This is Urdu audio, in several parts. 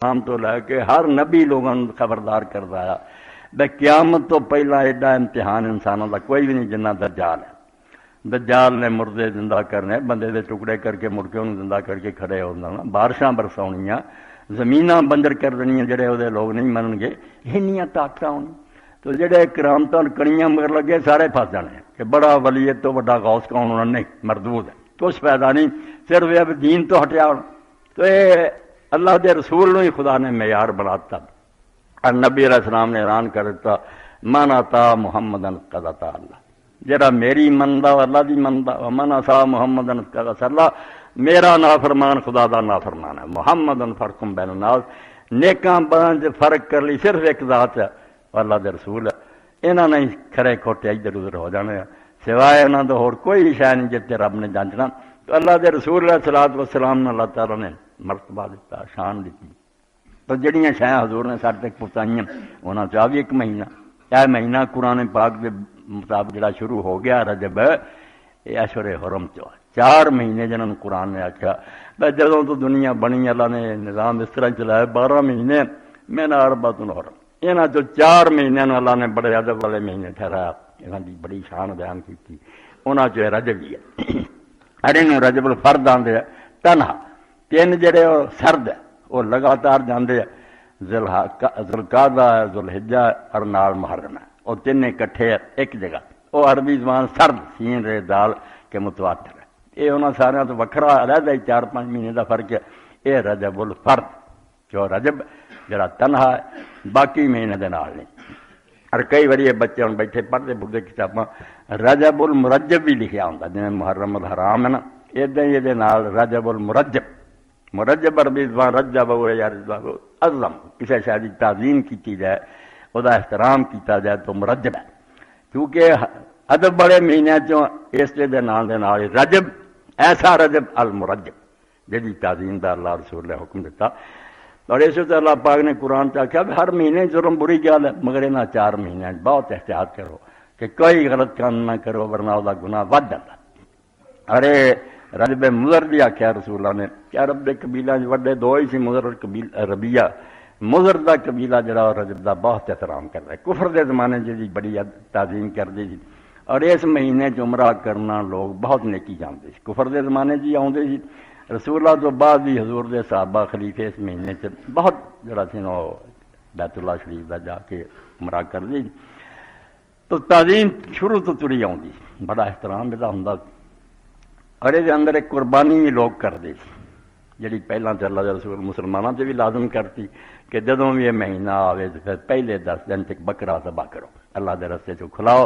عام تو لے کے ہر نبی لوگوں خبردار کرتا ہے بے قیامت تو پہلا ایڈا امتحان انسانوں کا کوئی بھی نہیں جنہ دجال ہے۔ دجال نے مردے زندہ کرنے، بندے دے ٹکڑے کر کے مڑ کے انہوں زندہ کر کے کھڑے ہونا، بارشاں برساؤنیاں، زمیناں بنجر کر دنیا، جڑے وہ لوگ نہیں منن گے، انیاں طاقتاں ہونی تو جڑے کرامتاں کڑیاں مگر لگے سارے پھس جانے کہ بڑا ولی تو بڑا غوث کون ہونا، نہیں مردود ہے، کچھ فائدہ نہیں، صرف اب دین تو ہٹیا ہونا۔ تو یہ اللہ دے رسول ہی خدا نے معیار بناتا، اور نبی علیہ السلام نے اعلان کر دیتا من اطاع محمدن قد اطاع اللہ، جڑا میری مندا اللہ دی مندا، من اطاع محمدن قد اطاع اللہ، میرا نافرمان خدا دا نافرمان ہے۔ محمدن فرق بین الناس، نیکاں بداں چ فرق کر لی صرف ایک ذات ہے، اللہ دے رسول ہے، انہاں نے کھڑے کھوٹے ادھر ادھر ہو جانے سوائے انہاں تو اور کوئی شے نہیں جتے رب نے جانچنا۔ تو اللہ دے رسول علیہ الصلوۃ والسلام نے اللہ تعالیٰ نے مرتبہ دیتا، شان دیتی۔ تو جڑیاں شاید حضور نے سارے تک پہنچائیاں انہاں چاہ بھی ایک مہینہ، یہ مہینہ قرآن پاک کے مطابق جڑا شروع ہو گیا رجب، یہ اشہر حرم چ 4 مہینے جنہوں نے قرآن نے آخیا جدوں تو دنیا بنی اللہ نے نظام اس طرح چلایا 12 مہینے میں نہ اربعۃ حرم، یہاں تو 4 مہینے اللہ نے بڑے ادب والے مہینے ٹھہرایا، یہاں کی بڑی شان بیان کی، انہاں چ رجب ہی ہے، ہر انہوں رجب الفرد آندے تنہا، 3 جڑے وہ سرد ہے وہ لگاتار جاندے ذوالقعدہ ہے، ذوالحجہ اور نال محرم ہے، وہ 3 اکٹھے ایک جگہ، وہ عربی زبان سرد سین رے دال کے متواتر ہے، یہ انہوں سارے تو وکھرا علیحدہ 4-5 مہینے کا فرق ہے۔ یہ رجب الفرد جو رجب جڑا تنہا ہے، باقی مہینے دے نال نہیں۔ اور کئی باری یہ بچے ہوں بیٹھے پڑھتے پڑھتے کتاباں رجب المرجب بھی لکھیا ہوتا، جی محرم الحرام ہے نا، ادھر یہ نال رجب المرجب، مرجب عربی زبان رجب یا عظم، کسی شاید کی تعظیم کی جائے، وہ احترام کیتا جائے تو مرجب ہے، کیونکہ ادب بڑے مہینے چوں اس دے نال رجب، ایسا رجب المرجب جی تعظیم دا اللہ رسول نے حکم دیتا۔ اور اس سے اللہ پاک نے قرآن چ آخیا ہر مہینے جرم بری گل ہے، مگر انہاں 4 مہینے بہت احتیاط کرو کہ کوئی غلط کام نہ کرو ورنہ وہ گناہ ود جاتا۔ ارے رجب مضر بھی آخیا رسول اللہ نے کہ عرب کے قبیلہ وڈے 2 ہی سی، مضر اور ربیہ۔ مضر دا قبیلہ جڑا رجب دا بہت احترام کرتا ہے، کفر دے زمانے جی بڑی تعظیم کرتے سی، اور اس مہینے عمرہ کرنا لوگ بہت نیکی جانتے سی، کفر دے زمانے جی آتے سی، رسول اللہ تو بعد بھی حضور دے صحابہ خلیفے اس مہینے سے بہت جڑا سی وہ بیت اللہ شریف دا جا کے عمرہ کر دی، تو تعظیم شروع تو تری آتی، بڑا احترام یہ ہوں، اور یہ اندر ایک قربانی بھی لوگ کرتے جی پہلے تو اللہ کے رسول مسلمانوں سے بھی لازم کرتی کہ جدوں بھی یہ مہینہ آئے تو پھر پہلے 10 دن تک بکرا ذبح کرو، اللہ کے رستے چ کھلاؤ،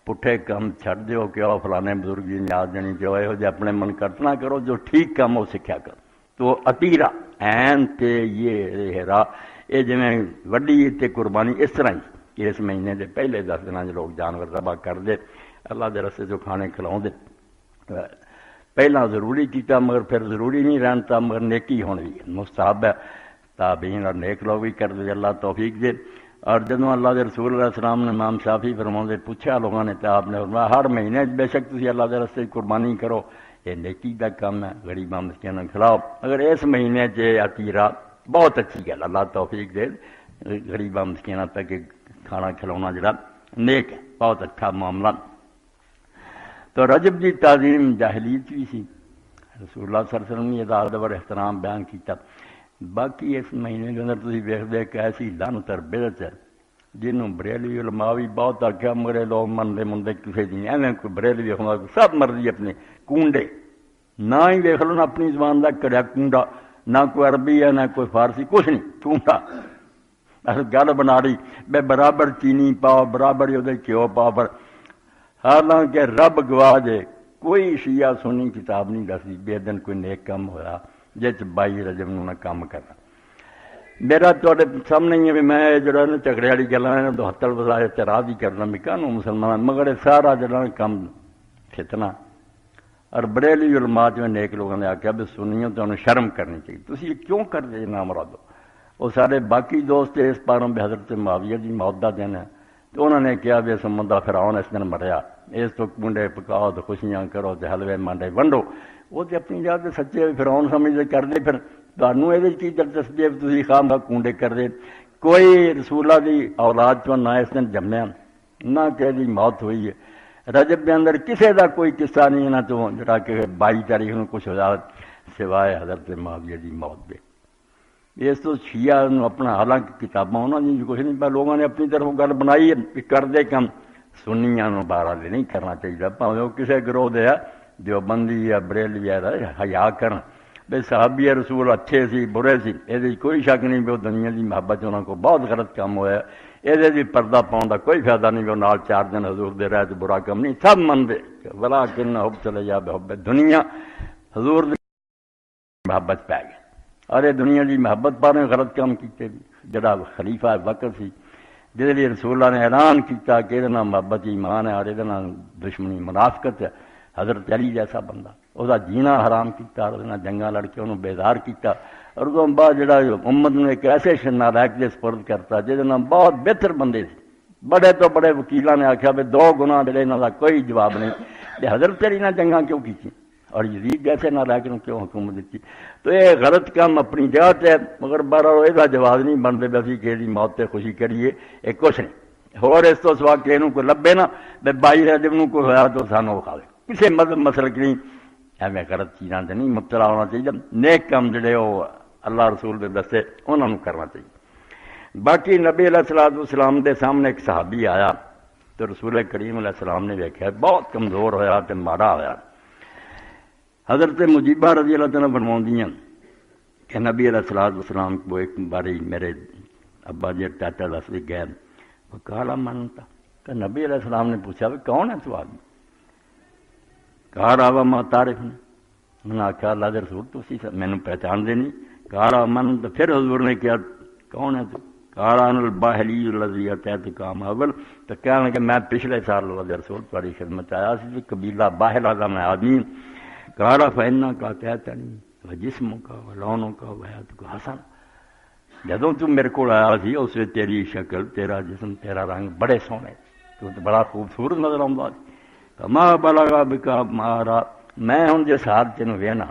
پٹھے کام چھڑ دیو کہ وہ فلانے بزرگ جی نیاز دینی جو یہو جہ اپنے من کرتنا کرو، جو ٹھیک کام وہ سکھیا کرو۔ تو عتیرہ عین تے یہ ہیرا یہ جی وڈی تے قربانی اس طرح ہی اس مہینے کے پہلے 10 دن لوگ جانور ذبح کر دے، اللہ کے رستے چ کھانے کھلاؤ دے، پہلا ضروری کیتا مگر پھر ضروری نہیں رہتا، مگر نیکی ہونے بھی مستحب ہے، تابعین اور نیک لوگ بھی کر دے، اللہ توفیق دے۔ اور جدوں اللہ کے رسول علیہ السلام نے امام شافعی فرماؤں پوچھا لوگوں نے تو آپ نے فرمایا ہر مہینے بے شک تسی اللہ کے رستے قربانی کرو، یہ نیکی کا کام ہے، غریباں مسکیناں کھلاؤ، اگر اس مہینے عتیرہ بہت اچھی گل، اللہ توفیق دے، غریباں مسکیناں تک کھانا کھلانا جڑا نیک ہے، بہت اچھا معاملہ۔ تو رجب کی تعظیم جاہلیت بھی سی، رسول اللہ صلی اللہ علیہ وسلم نے یہ ادب اور احترام بیان کیتا۔ باقی اس مہینے کے اندر تھی ویکھدے کہ ایسی لعنت اور بدعت ہے جنہوں بریلوی علماء بھی بہت آخیا، مگر لوگ منتے منتے کسی دی ایویں کوئی بریلوی ہونا سب مرضی اپنے کونڈے نہ ہی ویکھ لو، نہ اپنی زبان کا کڑیا کونڈا، نہ کوئی عربی ہے نہ کوئی فارسی، کچھ نہیں، کونڈا گل بنا رہی بے برابر چینی پاؤ، برابر وہ گھیو پاؤ، پر حالانکہ رب گواہ جے کوئی شیعہ سنی کتاب نہیں دسی بے دن کوئی نیک کام ہوا جس 22 رجب نہ کام کرنا۔ میرا تے سامنے ہی ہے بھی میں جڑا نا جھگڑے والی گلیں تو ہتل وسا اعتراض ہی کرنا بھی کہوں مسلمان، مگر سارا جڑا کام فتنہ، اور بریلوی علماء جو نیک لوگوں نے آخیا بھی سنیوں تو انہیں شرم کرنی چاہیے، تسی کیوں کرتے نہ مرادو؟ وہ سارے باقی دوست اس پاروں بھی حضرت معاویہ دی موت دا دن ہے، تو انہوں نے کہا بھی سمندہ فرعون اس دن مریا، اس تو کنڈے پکاؤ تو خوشیاں کرو تو حلوے مانڈے ونڈو، وہ تو اپنی جگہ سے سچے فرعون سمجھتے کرتے، پھر تمہیں یہ کی دلچسپی ہے تھی خام خواہ کنڈے کر دے. کوئی رسولہ دی اولاد چوں نہ اس دن جمیا نہ کہ موت ہوئی ہے. رجب کے اندر کسی کا کوئی قصہ نہیں یہاں چوں جڑا کہ 22 تاریخ کو کچھ ہوا سوائے حضرت معاویہ کی موت دے. اس تو شیعہ اپنا حالانکہ کتاباں انہوں نے کچھ نہیں پہ لوگوں نے اپنی طرف گل بنائی ہے کر دے کم سنیاں بارہ دے نہیں کرنا چاہیے بھاوے وہ کسی گروہ دے دیوبندی یا بریلوی ہے حیا کرن بے صحابی رسول اچھے سی برے سی یہ کوئی شک نہیں بھی وہ دنیا کی محبت انہوں کو بہت غلط کام ہوا. یہ بھی پردہ پاؤں کا کوئی فائدہ نہیں بھی وہ نال 4 دن حضور دے رہے تو برا کم نہیں سب منتے بلا کن حب چلے جا بحب دنیا حضور دی محبت پی گئی اور یہ دنیا کی محبت پا غلط کام کیتے بھی. جڑا خلیفہ وقت سی جہد لیے رسول اللہ نے اعلان کیا کہ یہ محبت ایمان ہے اور یہ دشمنی منافقت ہے. حضرت علی جیسا بندہ وہ جینا حرام کیا اور جنگاں لڑ کے انہوں بیدار کیا اور اس بعد جڑا امت نے ایک ایسے نالائق دے سپرد کرتا جہد بہت بہتر بندے سی. بڑے تو بڑے وکیلاں نے آخیا بھی 2 گناہ جڑے انہوں کا کوئی جواب نہیں. حضرت علی نے جنگاں کیوں کی اور یزید جیسے نالائق نے کیوں حکومت دیتی. تو یہ غلط کام اپنی جگہ ہے مگر بہرحال یہ جواز نہیں بنتے بھی اسی کہ موت تے خوشی کریے یہ کچھ نہیں. اور اس تو سوا کہ یہ کوئی لبے نا بھی 22 رجب نوں کوئی ہوا تو سانوں کھاوے کسی مذہب مسلک نہیں ایویں غلط چیزاں سے نہیں مبتلا ہونا چاہیے. نیک کام جڑے وہ اللہ رسول دے دسے انہوں نے کرنا چاہیے. باقی نبی علیہ الصلوۃ والسلام دے سامنے ایک صحابی آیا تو رسول کریم علیہ السلام نے دیکھا بہت کمزور ہوا تو مارا ہوا. حضرت مجیبہ رضی اللہ تعالیٰ فرماؤندی ہیں کہ نبی علیہ الصلوۃ والسلام کو ایک باری میرے ابا جی چاچا دس بھی گئے وہ کالا منتا کہ نبی علیہ السلام نے پوچھا بھی کون ہے تو آدمی کار آوا ماں تارف نے انہوں نے آخیا اللہ دے رسول تسی مینوں پہچان دے نہیں. کارا من تو پھر حضور نے کیا کون ہے تو کاران الباہلی الذی اتیت کام اول تو کہنے کہ میں پچھلے سال اللہ دے رسول تمہاری خدمت آیا سی قبیلہ باہلا کا میں آدمی. کارا فینا کا کہتا نہیں جسموں کا لونوں کا وحیات کا حسن جدوں تو میرے کو آیا سی اس میں تیری شکل تیرا جسم تیرا رنگ بڑے سونے تو بڑا خوبصورت نظر آتا. ماں بلغا بکا مارا میں ہوں جس حال تینوں وہنا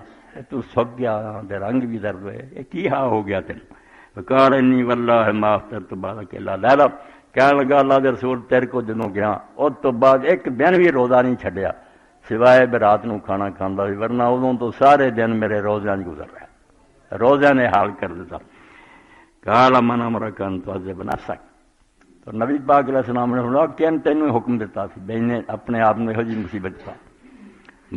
تو سک گیا تے رنگ بھی درد ہوئے یہ کی ہاں ہو گیا تینوں کار انی واللہ معاف تر تو بعد اکیلا لیلا کہنے لگا اللہ دے رسول تیرے کو جدوں گیا اس تو بعد ایک دن بھی روزہ نہیں چھڈیا سوائے رات نو کھانا کھانا سی ورنہ ادوں تو سارے دن میرے روزیاں گزر رہے روزیاں نے حال کر دیتا. کالا من امرکن تو عزب نفسک تو نبی پاک علیہ السلام نے فرمایا کین تینوں حکم دیتا سی بے نے اپنے آپ میں یہو جی مصیبت پا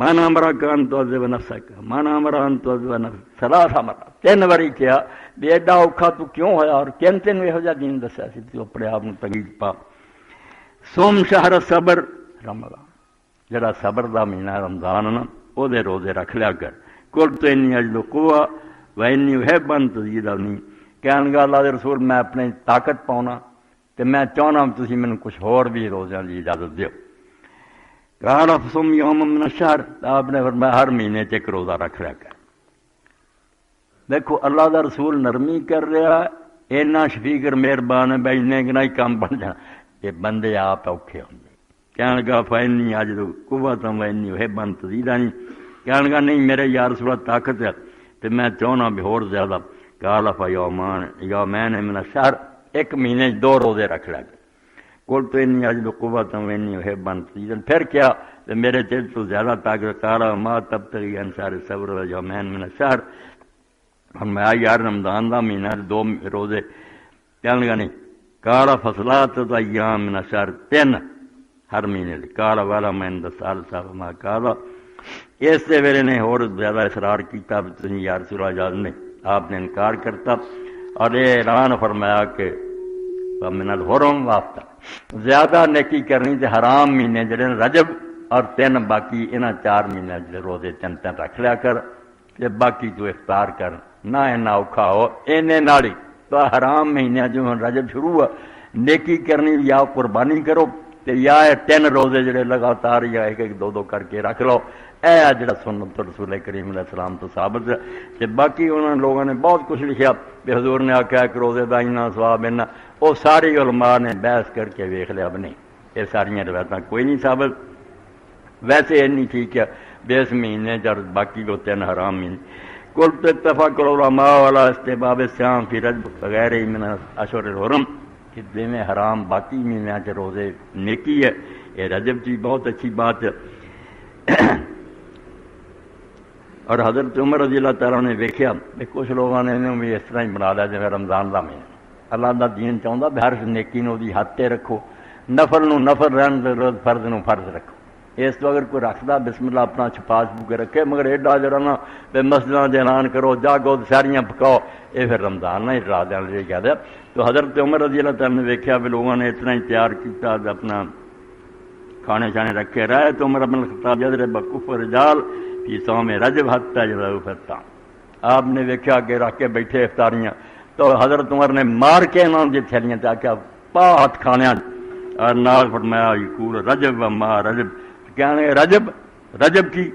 من امرکن تو عزب نفسک من امرکن تو عزب نفسک ثلاث مرات 3 باری کیا بھی ایڈا اوکھا تو کیوں ہویا اور کین تینوں یہو جا دین دسیا سی تو اپنے آپ میں تنگی پا. سوم شہر صبر رمضان جڑا صبر دا مہینہ رمضان نا وہ دے روزے رکھ لیا کر. کل تو انی اجل قوہ و انی احب ان تزیدنی کہنے گا اللہ دے رسول میں اپنے طاقت پاؤنا تو میں چاہنا تسی مینوں کچھ ہور بھی روزیاں دی اجازت دیو. قال فصم یوم من الشہر آپ نے فرمایا ہر مہینے ایک روزہ رکھ لیا کر. دیکھو اللہ دا رسول نرمی کر رہا اینا شفیق مہربان ہے بھائی نے کہ نہیں کام بن جانا یہ بندے آپ اوکھے ہوں. کہنے گا فینی اج تو قوت وینی احب تزیدنی کہنے گا نہیں میرے یا رسول طاقت ہے تو میں چاہنا بھی اور زیادہ. قال فیومان یومین من الشہر 1 مہینے 2 روزے رکھ لیا. کل تو انی اج تو قوت وینی احب تزیدنی پھر کیا تو میرے دل تو زیادہ طاقت. قال ما تبتغی انصار صبر یومین من الشہر میں یار رمضان دا مہینہ 2 روزے کہنے گا نہیں. قال فصلات ایام من الشہر 3 ہر مہینے کالا والا میں سال صاحب ماں کالا اس سے ویلے نے اور زیادہ اصرار کیا یا رسول اللہ اجازت نہیں. آپ نے انکار کرتا اور یہ اعلان فرمایا کہ من الحرم وافتا زیادہ نیکی کرنی تے حرام مہینے جڑے رجب اور 3 باقی انہاں 4 مہینے جڑے روزے 3 رکھ لیا کر تے باقی تو افطار کر نہ اینا اوکھا ہو اینے نالی تو حرام مہینے جو رجب شروع ہوا نیکی کرنی یا قربانی کرو یا 3 روزے جڑے لگاتار یا 1-2 کر کے رکھ لو. اے جڑا سنت رسول کریم علیہ السلام تو ثابت ہے. باقی انہوں نے لوگوں نے بہت کچھ لکھا کہ حضور نے آخیا کہ روزے کا اتنا ثواب اتنا وہ ساری علماء نے بحث کر کے ویخ لیا نہیں یہ ساری روایت کوئی نہیں ثابت. ویسے اینی ٹھیک ہے بے اس مہینے اور باقی کو 3 حرام مہینے قلت اتفق العلماء على استحباب الصيام فی رجب بغیر من اشہر الحرم کہ میں حرام باقی مہینوں کے روزے نیکی ہے، یہ رجب کی بہت اچھی بات ہے۔ اور حضرت عمر رضی اللہ تعالیٰ نے دیکھا کہ کچھ لوگوں نے انہوں بھی اس طرح ہی بنا لیا جیسے رمضان کا مہینہ اللہ دا دین چاہتا بھی ہر نیکی نو دی حد تے رکھو، نفل نو نفل رہن دو، فرض نو فرض رکھو۔ اس تو اگر کوئی رکھتا بسم اللہ اپنا چھپا چھپو کے رکھے، مگر ایڈا جڑا نا بے مسجداں دے اعلان کرو جاگو ساریاں پکاؤ، یہ پھر رمضان نہ ڈرا دین لے کہہ دیا۔ تو حضرت عمر رضی اللہ تعالیٰ نے دیکھا بھی لوگوں نے اتنا ہی تیار کیتا اپنا کھانے شانے رکھے رہے تو عمر بن الخطاب یضرب کف رجال فی صوم رجب حتی یضرب فطام، آپ نے دیکھا کہ رکھ کے بیٹھے افطاریاں تو حضرت عمر نے مار کے انہوں نے تھیلیاں تاکہ پا ہاتھ کھانے اور نال فرمایا یقول رجب وما رجب، کہنے رجب رجب کی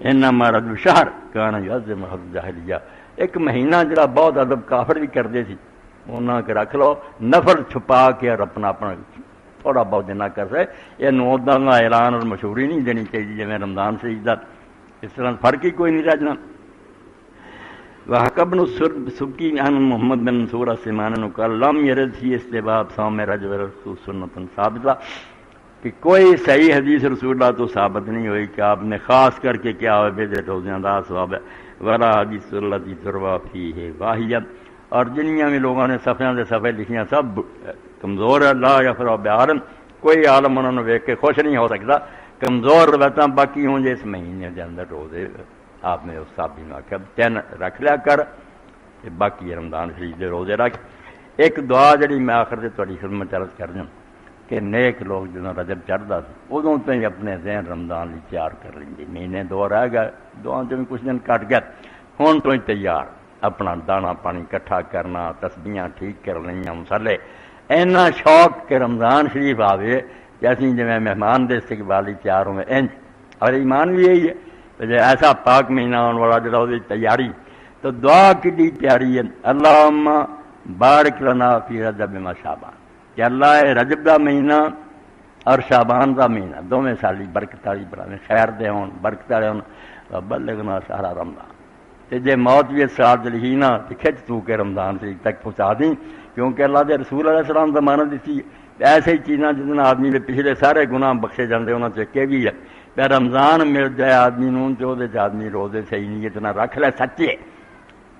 انما رجب شہر کہنا یعظم حد جاہلیہ، ایک مہینہ جڑا بہت ادب کافر بھی کرتے تھی انہاں کے رکھ لو، نفل چھپا کے اور اپنا تھوڑا بہت دینا کر سکے، یہ نودا کا اعلان اور مشہوری نہیں دینی چاہیے جی میں رمضان سے عزت، اس طرح فرق ہی کوئی نہیں رہ جانا۔ وحکب بن سبکی عن محمد بن منصور السمانی نے کہا لم یرد فی استحباب صوم رجب رسول سنت ثابتہ، کہ کوئی صحیح حدیث رسول اللہ تو ثابت نہیں ہوئی کہ آپ نے خاص کر کے کیا ہوئے بے روزیاں دا ثواب ہے، ولا حدیث اللہ کی تروا فیہ واہیت، اور جنیاں بھی لوگوں نے صفحیاں دے صفحے لکھیاں سب کمزور ہے، لا یفرح بعالم، کوئی عالم انہوں نے دیکھ کے خوش نہیں ہو سکتا، کمزور روایتاں باقی ہوں جے اس مہینے کے اندر روزے آپ نے اس صحابی نے آخیا تین رکھ لیا کر، باقی رمضان شریف دے روزے رکھ۔ ایک دعا جڑی میں آخر سے تھوڑی خدمت عرض کر دوں کہ نیک لوگ جدوں رجب چڑھتا تھا ادوں تو ہی اپنے ذہن رمضان لی تیار کر لیں، مہینے دو رہ گئے، دعا چ بھی کچھ دن کٹ گئے، ہوں تو ہی تیار اپنا دانا پانی کٹھا کرنا، تسبیحاں ٹھیک کر لیں، مسلے اینا شوق کہ رمضان شریف آوے جیسے جی میں مہمان دے استقبالی تیار ہوں انج، اور ایمان بھی یہی ہے ایسا پاک مہینہ آنے والا جڑا وہ تیاری، تو دعا کتنی پیاری ہے، اللہم بارک لنا فی رجب و شعبان، کہ اللہ رجب دا مہینہ اور شعبان دا مہینہ دونوں سالی برکت والی بناوے، خیر دے ہون برکت والے ہون، بلغنا شہر رمضان، تے جے موت بھی اس سال چلی نا تو کھچ تو کے رمضان سے تک پہنچا دیں، کیونکہ اللہ دے رسول علیہ السلام ضمانت دیتی ایسے ہی چیزاں جتنا آدمی کے پچھلے سارے گناہ بخشے جاندے انہوں سے کہ بھی ہے پہ رمضان مل جائے آدمی نوں تو دے آدمی روزے صحیح نیت نہ رکھ لے سچے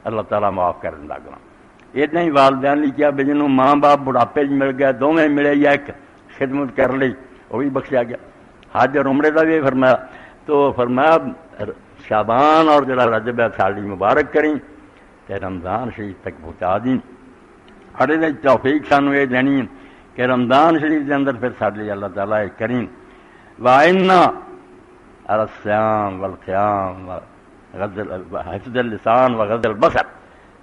اللہ تعالیٰ معاف کر دیندا گناہ۔ اتنا ہی والدین نے کیا بھی جنوں ماں باپ بڑھاپے مل گئے دونوں ملے یا ایک خدمت کر لی وہ بھی بخشیا گیا، حج اور عمرے کا بھی فرمایا، تو فرمایا شعبان اور جڑا رجب ہے سالی مبارک کریں تے رمضان شریف تک پہنچا دیں، ہر توفیق سانوں یہ دینی کہ رمضان شریف کے اندر پھر سارے اللہ تعالیٰ کریں وَإِنَّا عَلَى الصِّيَامِ وَالْقِيَامِ حفظ اللسان وغض البصر،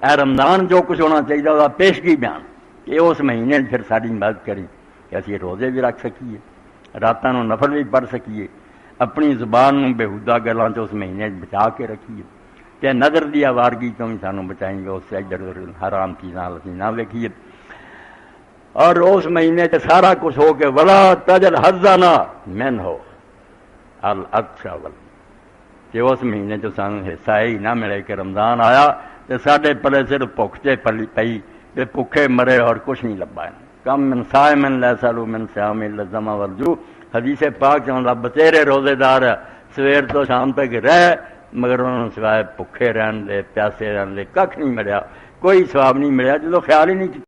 اے رمضان جو کچھ ہونا چاہیے وہ پیشگی بیان کہ اس مہینے پھر ساری مدد کریں کہ اسی روزے بھی رکھ سکیے، راتاں نو نفل بھی پڑھ سکیے، اپنی زبان نو بےہودہ گلاں تو اس مہینے بچا کے رکھیے، کہ نظر دی آوارگی تو بھی سانوں بچائیں گے، اس سے ادھر ادھر حرام چیزاں اسی نہ دیکھیے، اور اس مہینے سے سارا کچھ ہو کے ولا تجل حظنا من ہو الاکثر کہ اس مہینے جو سانوں حصہ ہی نہ ملے کہ رمضان آیا تو ساڈے پلے صرف بھوک تے پلی پئی تے بھوکے مرے اور کچھ نہیں لبا، کم من صائم لا یسأل من صیام الا الظما والجوع، حدیث پاک چاہتا بتیرے روزے دار سویر تو شام تک رہ مگر انہوں نے سوائے بھوکے رہن دے پیاسے رہن دے کھ نہیں ملیا، کوئی ثواب نہیں ملیا، جدو خیال ہی نہیں